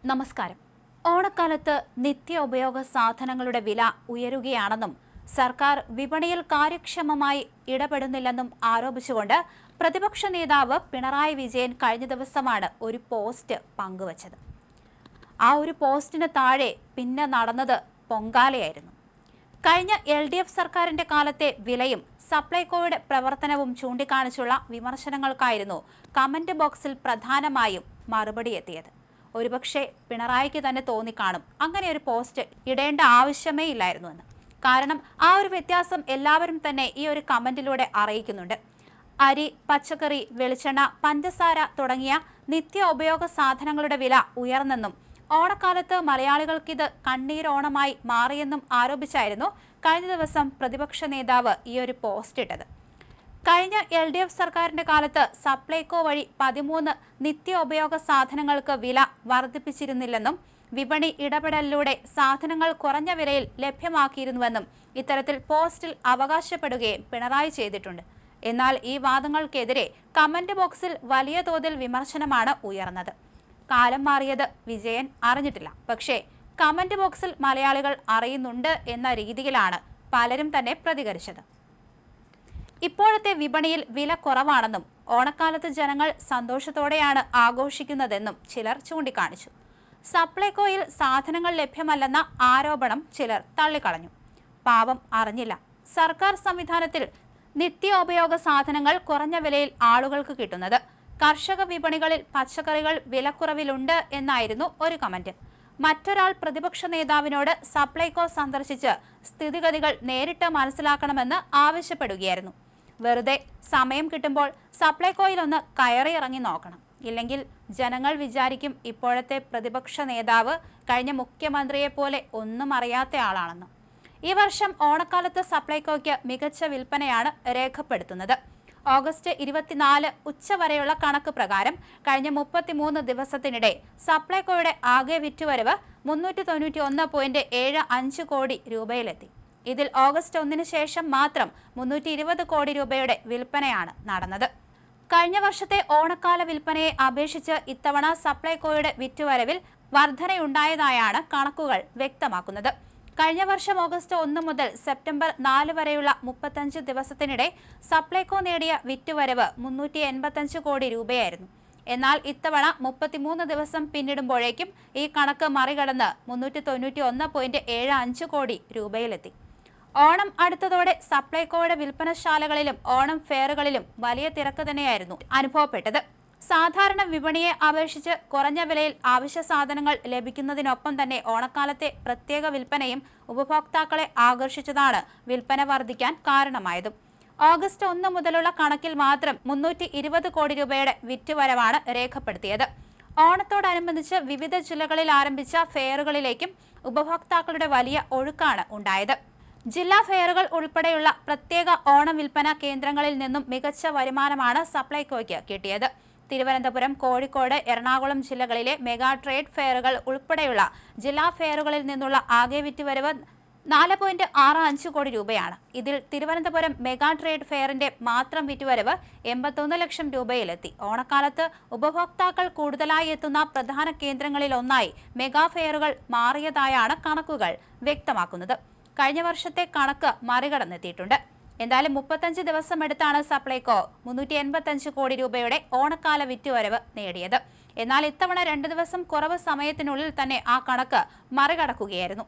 നമസ്കാരം. ഓണക്കാലത്ത് നിത്യോപയോഗ സാധനങ്ങളുടെ വില ഉയരുകയാണെന്നും സർക്കാർ വിപണിയിൽ കാര്യക്ഷമമായി ഇടപെടുന്നില്ലെന്നും ആരോപിച്ചുകൊണ്ട് പ്രതിപക്ഷ നേതാവ് പിണറായി വിജയൻ കഴിഞ്ഞ ദിവസമാണ് ഒരു പോസ്റ്റ് പങ്കുവച്ചത്. ആ ഒരു പോസ്റ്റിന് താഴെ പിന്നെ നടന്നത് പൊങ്കാലയായിരുന്നു. കഴിഞ്ഞ LDF സർക്കാരിന്റെ കാലത്തെ വിലയും സപ്ലൈകോയുടെ പ്രവർത്തനവും ചൂണ്ടിക്കാണിച്ചുള്ള വിമർശനങ്ങൾക്കായിരുന്നു കമന്റ് ബോക്സിൽ പ്രധാനമായും മറുപടി എത്തിയത്. ഒരുപക്ഷെ പിണറായിക്ക് തന്നെ തോന്നിക്കാണും അങ്ങനെ ഒരു പോസ്റ്റ് ഇടേണ്ട ആവശ്യമേ ഇല്ലായിരുന്നു എന്ന്. കാരണം ആ ഒരു വ്യത്യാസം എല്ലാവരും തന്നെ ഈ ഒരു കമന്റിലൂടെ അറിയിക്കുന്നുണ്ട്. അരി, പച്ചക്കറി, വെളിച്ചെണ്ണ, പഞ്ചസാര തുടങ്ങിയ നിത്യോപയോഗ സാധനങ്ങളുടെ വില ഉയർന്നെന്നും ഓണക്കാലത്ത് മലയാളികൾക്കിത് കണ്ണീരോണമായി മാറിയെന്നും ആരോപിച്ചായിരുന്നു കഴിഞ്ഞ ദിവസം പ്രതിപക്ഷ നേതാവ് ഈ ഒരു പോസ്റ്റ് ഇട്ടത്. കഴിഞ്ഞ LDF സർക്കാരിന്റെ കാലത്ത് സപ്ലൈകോ വഴി 13 നിത്യോപയോഗ സാധനങ്ങൾക്ക് വില വർദ്ധിപ്പിച്ചിരുന്നില്ലെന്നും വിപണി ഇടപെടലിലൂടെ സാധനങ്ങൾ കുറഞ്ഞ വിലയിൽ ലഭ്യമാക്കിയിരുന്നുവെന്നും ഇത്തരത്തിൽ പോസ്റ്റിൽ അവകാശപ്പെടുകയും പിണറായി ചെയ്തിട്ടുണ്ട്. എന്നാൽ ഈ വാദങ്ങൾക്കെതിരെ കമന്റ് ബോക്സിൽ വലിയ തോതിൽ വിമർശനമാണ് ഉയർന്നത്. കാലം മാറിയത് വിജയൻ അറിഞ്ഞിട്ടില്ല, പക്ഷേ കമന്റ് ബോക്സിൽ മലയാളികൾ അറിയുന്നുണ്ട് എന്ന രീതിയിലാണ് പലരും തന്നെ പ്രതികരിച്ചത്. ഇപ്പോഴത്തെ വിപണിയിൽ വില കുറവാണെന്നും ഓണക്കാലത്ത് ജനങ്ങൾ സന്തോഷത്തോടെയാണ് ആഘോഷിക്കുന്നതെന്നും ചിലർ ചൂണ്ടിക്കാണിച്ചു. സപ്ലൈകോയിൽ സാധനങ്ങൾ ലഭ്യമല്ലെന്ന ആരോപണം ചിലർ തള്ളിക്കളഞ്ഞു. പാവം അറിഞ്ഞില്ല, സർക്കാർ സംവിധാനത്തിൽ നിത്യോപയോഗ സാധനങ്ങൾ കുറഞ്ഞ വിലയിൽ ആളുകൾക്ക് കിട്ടുന്നത്. കർഷക വിപണികളിൽ പച്ചക്കറികൾ വിലക്കുറവിലുണ്ട് എന്നായിരുന്നു ഒരു കമന്റ്. മറ്റൊരാൾ പ്രതിപക്ഷ നേതാവിനോട് സപ്ലൈകോ സന്ദർശിച്ച് സ്ഥിതിഗതികൾ നേരിട്ട് മനസ്സിലാക്കണമെന്ന് ആവശ്യപ്പെടുകയായിരുന്നു. വെറുതെ സമയം കിട്ടുമ്പോൾ സപ്ലൈകോയിലൊന്ന് കയറിയിറങ്ങി നോക്കണം, ഇല്ലെങ്കിൽ ജനങ്ങൾ വിചാരിക്കും ഇപ്പോഴത്തെ പ്രതിപക്ഷ നേതാവ് കഴിഞ്ഞ മുഖ്യമന്ത്രിയെ പോലെ ഒന്നും അറിയാത്ത ആളാണെന്ന്. ഈ വർഷം ഓണക്കാലത്ത് സപ്ലൈകോയ്ക്ക് മികച്ച വിൽപ്പനയാണ് രേഖപ്പെടുത്തുന്നത്. ഓഗസ്റ്റ് 24 ഉച്ചവരെയുള്ള കണക്ക് പ്രകാരം കഴിഞ്ഞ 33 ദിവസത്തിനിടെ സപ്ലൈകോയുടെ ആകെ വിറ്റുവരവ് 391.75 കോടി രൂപയിലെത്തി. ഇതിൽ ഓഗസ്റ്റ് 1 ശേഷം മാത്രം 320 കോടി രൂപയുടെ വിൽപ്പനയാണ് നടന്നത്. കഴിഞ്ഞ വർഷത്തെ ഓണക്കാല വിൽപ്പനയെ അപേക്ഷിച്ച് ഇത്തവണ സപ്ലൈകോയുടെ വിറ്റുവരവിൽ വർധനയുണ്ടായതായാണ് കണക്കുകൾ വ്യക്തമാക്കുന്നത്. കഴിഞ്ഞ വർഷം ഓഗസ്റ്റ് 1 മുതൽ സെപ്റ്റംബർ 4 വരെയുള്ള 35 ദിവസത്തിനിടെ സപ്ലൈകോ നേടിയ വിറ്റുവരവ് 385 കോടി രൂപയായിരുന്നു. എന്നാൽ ഇത്തവണ 33 ദിവസം പിന്നിടുമ്പോഴേക്കും ഈ കണക്ക് മറികടന്ന് 391.75 കോടി രൂപയിലെത്തി. ഓണം അടുത്തതോടെ സപ്ലൈകോയുടെ വിൽപ്പനശാലകളിലും ഓണം ഫെയറുകളിലും വലിയ തിരക്ക് തന്നെയായിരുന്നു അനുഭവപ്പെട്ടത്. സാധാരണ വിപണിയെ അപേക്ഷിച്ച് കുറഞ്ഞ വിലയിൽ ആവശ്യ സാധനങ്ങൾ ലഭിക്കുന്നതിനൊപ്പം തന്നെ ഓണക്കാലത്തെ പ്രത്യേക വിൽപ്പനയും ഉപഭോക്താക്കളെ ആകർഷിച്ചതാണ് വിൽപ്പന വർദ്ധിക്കാൻ കാരണമായതും. ഓഗസ്റ്റ് 1 മുതലുള്ള കണക്കിൽ മാത്രം 320 കോടി രൂപയുടെ വിറ്റുവരവാണ് രേഖപ്പെടുത്തിയത്. ഓണത്തോടനുബന്ധിച്ച് വിവിധ ജില്ലകളിൽ ആരംഭിച്ച ഫെയറുകളിലേക്കും ഉപഭോക്താക്കളുടെ വലിയ ഒഴുക്കാണ് ഉണ്ടായത്. ജില്ലാ ഫെയറുകൾ ഉൾപ്പെടെയുള്ള പ്രത്യേക ഓണം വിൽപ്പന കേന്ദ്രങ്ങളിൽ നിന്നും മികച്ച വരുമാനമാണ് സപ്ലൈകോയ്ക്ക് കിട്ടിയത്. തിരുവനന്തപുരം, കോഴിക്കോട്, എറണാകുളം ജില്ലകളിലെ മെഗാ ട്രേഡ് ഫെയറുകൾ ഉൾപ്പെടെയുള്ള ജില്ലാ ഫെയറുകളിൽ നിന്നുള്ള ആകെ വിറ്റുവരവ് 4.65 കോടി രൂപയാണ്. ഇതിൽ തിരുവനന്തപുരം മെഗാ ട്രേഡ് ഫെയറിന്റെ മാത്രം വിറ്റുവരവ് 81 ലക്ഷം രൂപയിലെത്തി. ഓണക്കാലത്ത് ഉപഭോക്താക്കൾ കൂടുതലായി എത്തുന്ന പ്രധാന കേന്ദ്രങ്ങളിലൊന്നായി മെഗാ ഫെയറുകൾ മാറിയതായാണ് കണക്കുകൾ വ്യക്തമാക്കുന്നത്. കഴിഞ്ഞ വർഷത്തെ കണക്ക് മറികടന്നെത്തിയിട്ടുണ്ട്. എന്തായാലും 35 ദിവസം എടുത്താണ് സപ്ലൈകോ 385 കോടി രൂപയുടെ ഓണക്കാല വിറ്റുവരവ് നേടിയത്. എന്നാൽ ഇത്തവണ 2 ദിവസം കുറവ് സമയത്തിനുള്ളിൽ തന്നെ ആ കണക്ക് മറികടക്കുകയായിരുന്നു.